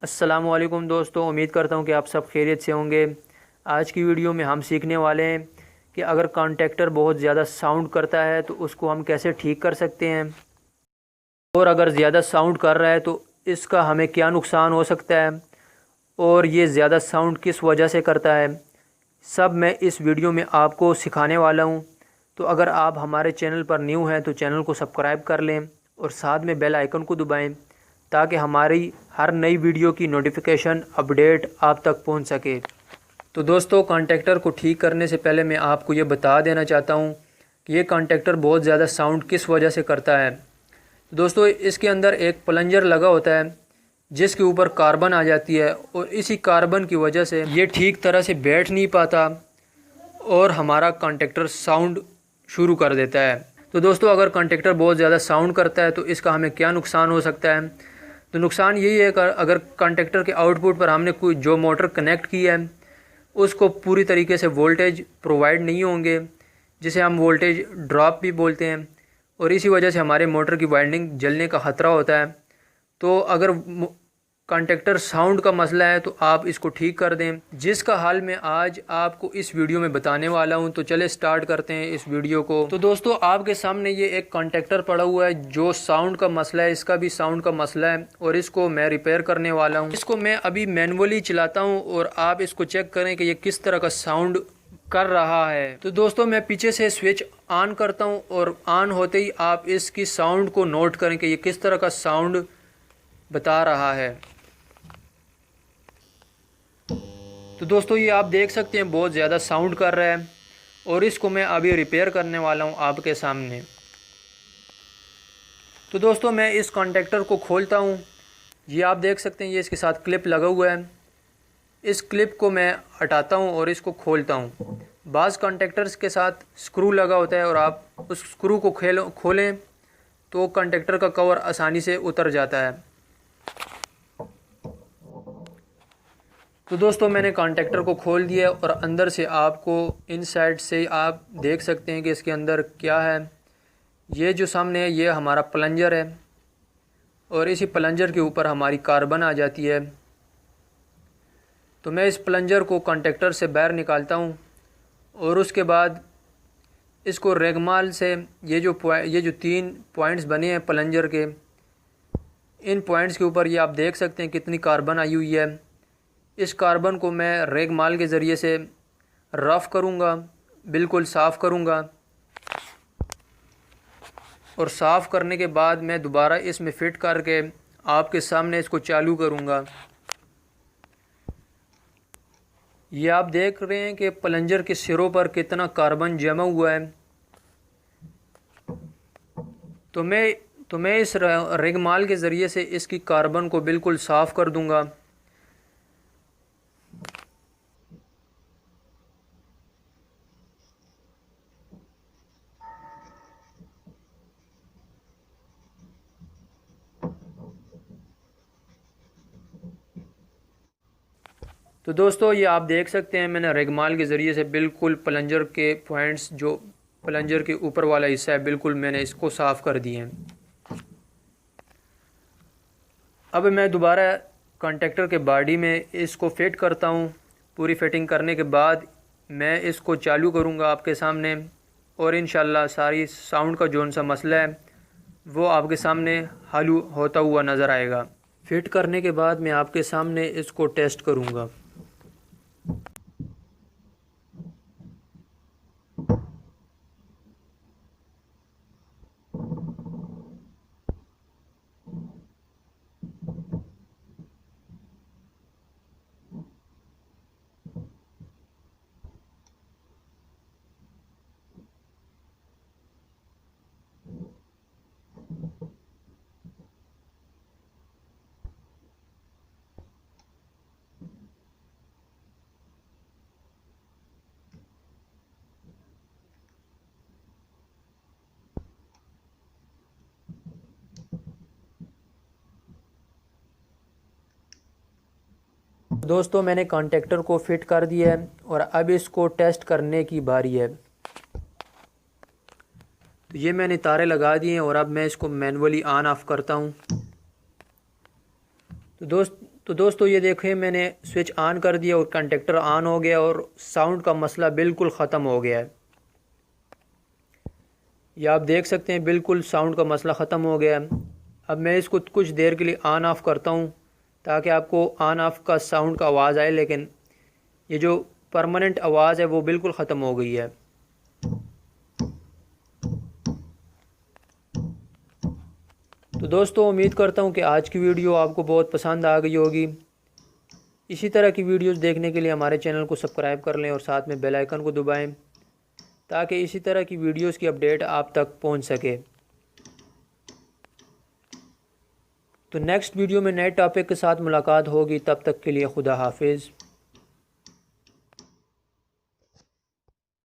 अस्सलामुअलैकुम दोस्तों, उम्मीद करता हूँ कि आप सब खैरियत से होंगे। आज की वीडियो में हम सीखने वाले हैं कि अगर कॉन्टेक्टर बहुत ज़्यादा साउंड करता है तो उसको हम कैसे ठीक कर सकते हैं, और अगर ज़्यादा साउंड कर रहा है तो इसका हमें क्या नुकसान हो सकता है, और ये ज़्यादा साउंड किस वजह से करता है, सब मैं इस वीडियो में आपको सिखाने वाला हूँ। तो अगर आप हमारे चैनल पर न्यू हैं तो चैनल को सब्सक्राइब कर लें और साथ में बेल आइकन को दबाएं ताकि हमारी हर नई वीडियो की नोटिफिकेशन अपडेट आप तक पहुंच सके। तो दोस्तों, कॉन्टेक्टर को ठीक करने से पहले मैं आपको ये बता देना चाहता हूँ कि ये कॉन्टेक्टर बहुत ज़्यादा साउंड किस वजह से करता है। तो दोस्तों, इसके अंदर एक प्लंजर लगा होता है जिसके ऊपर कार्बन आ जाती है, और इसी कार्बन की वजह से ये ठीक तरह से बैठ नहीं पाता और हमारा कॉन्टेक्टर साउंड शुरू कर देता है। तो दोस्तों, अगर कॉन्टेक्टर बहुत ज़्यादा साउंड करता है तो इसका हमें क्या नुकसान हो सकता है। तो नुकसान यही है कि अगर कॉन्टेक्टर के आउटपुट पर हमने कोई जो मोटर कनेक्ट की है उसको पूरी तरीके से वोल्टेज प्रोवाइड नहीं होंगे, जिसे हम वोल्टेज ड्रॉप भी बोलते हैं, और इसी वजह से हमारे मोटर की वाइंडिंग जलने का ख़तरा होता है। तो अगर कॉन्टेक्टर साउंड का मसला है तो आप इसको ठीक कर दें, जिसका हाल मैं आज आपको इस वीडियो में बताने वाला हूं। तो चले स्टार्ट करते हैं इस वीडियो को। तो दोस्तों, आपके सामने ये एक कॉन्टेक्टर पड़ा हुआ है जो साउंड का मसला है, इसका भी साउंड का मसला है और इसको मैं रिपेयर करने वाला हूँ। इसको मैं अभी मैनुअली चलाता हूँ और आप इसको चेक करें कि ये किस तरह का साउंड कर रहा है। तो दोस्तों, मैं पीछे से स्विच ऑन करता हूँ और ऑन होते ही आप इसकी साउंड को नोट करें कि ये किस तरह का साउंड बता रहा है। तो दोस्तों, ये आप देख सकते हैं बहुत ज़्यादा साउंड कर रहा है और इसको मैं अभी रिपेयर करने वाला हूँ आपके सामने। तो दोस्तों, मैं इस कॉन्टेक्टर को खोलता हूँ। ये आप देख सकते हैं, ये इसके साथ क्लिप लगा हुआ है। इस क्लिप को मैं हटाता हूँ और इसको खोलता हूँ। बाज़ कॉन्टेक्टर्स के साथ स्क्रू लगा होता है और आप उस स्क्रू को खोलें तो कॉन्टेक्टर का कवर आसानी से उतर जाता है। तो दोस्तों, मैंने कॉन्टेक्टर को खोल दिया और अंदर से आपको इनसाइड से आप देख सकते हैं कि इसके अंदर क्या है। ये जो सामने है ये हमारा प्लंजर है और इसी प्लंजर के ऊपर हमारी कार्बन आ जाती है। तो मैं इस प्लंजर को कॉन्टेक्टर से बाहर निकालता हूँ और उसके बाद इसको रेगमाल से ये जो 3 पॉइंट्स बने हैं प्लंजर के, इन पॉइंट्स के ऊपर ये आप देख सकते हैं कितनी कार्बन आई हुई है। इस कार्बन को मैं रेगमाल के ज़रिए से रफ़ करूँगा, बिल्कुल साफ़ करूँगा, और साफ़ करने के बाद मैं दोबारा इसमें फ़िट करके आपके सामने इसको चालू करूँगा। ये आप देख रहे हैं कि प्लंजर के सिरों पर कितना कार्बन जमा हुआ है। तो मैं इस रेगमाल के ज़रिए से इसकी कार्बन को बिल्कुल साफ़ कर दूँगा। तो दोस्तों, ये आप देख सकते हैं मैंने रेगमाल के ज़रिए से बिल्कुल प्लंजर के पॉइंट्स, जो प्लंजर के ऊपर वाला हिस्सा है, बिल्कुल मैंने इसको साफ़ कर दिए हैं। अब मैं दोबारा कॉन्टेक्टर के बॉडी में इसको फिट करता हूँ। पूरी फिटिंग करने के बाद मैं इसको चालू करूँगा आपके सामने, और इंशाल्लाह सारी साउंड का जौन सा मसला है वो आपके सामने हल होता हुआ नज़र आएगा। फिट करने के बाद मैं आपके सामने इसको टेस्ट करूँगा। दोस्तों, मैंने कॉन्टेक्टर को फिट कर दिया है और अब इसको टेस्ट करने की बारी है। तो ये मैंने तारे लगा दिए हैं और अब मैं इसको मैनुअली ऑन ऑफ करता हूँ। तो दोस्तों ये देखें, मैंने स्विच ऑन कर दिया और कंडक्टर ऑन हो गया और साउंड का मसला बिल्कुल ख़त्म हो गया है। ये आप देख सकते हैं, बिल्कुल साउंड का मसला ख़त्म हो गया है। अब मैं इसको कुछ देर के लिए ऑन ऑफ़ करता हूँ ताकि आपको ऑन ऑफ़ का साउंड का आवाज़ आए, लेकिन ये जो परमानेंट आवाज़ है वो बिल्कुल ख़त्म हो गई है। तो दोस्तों उम्मीद करता हूँ कि आज की वीडियो आपको बहुत पसंद आ गई होगी। इसी तरह की वीडियोस देखने के लिए हमारे चैनल को सब्सक्राइब कर लें और साथ में बेल आइकन को दबाएं ताकि इसी तरह की वीडियोस की अपडेट आप तक पहुंच सके। तो नेक्स्ट वीडियो में नए टॉपिक के साथ मुलाकात होगी, तब तक के लिए खुदा हाफिज़।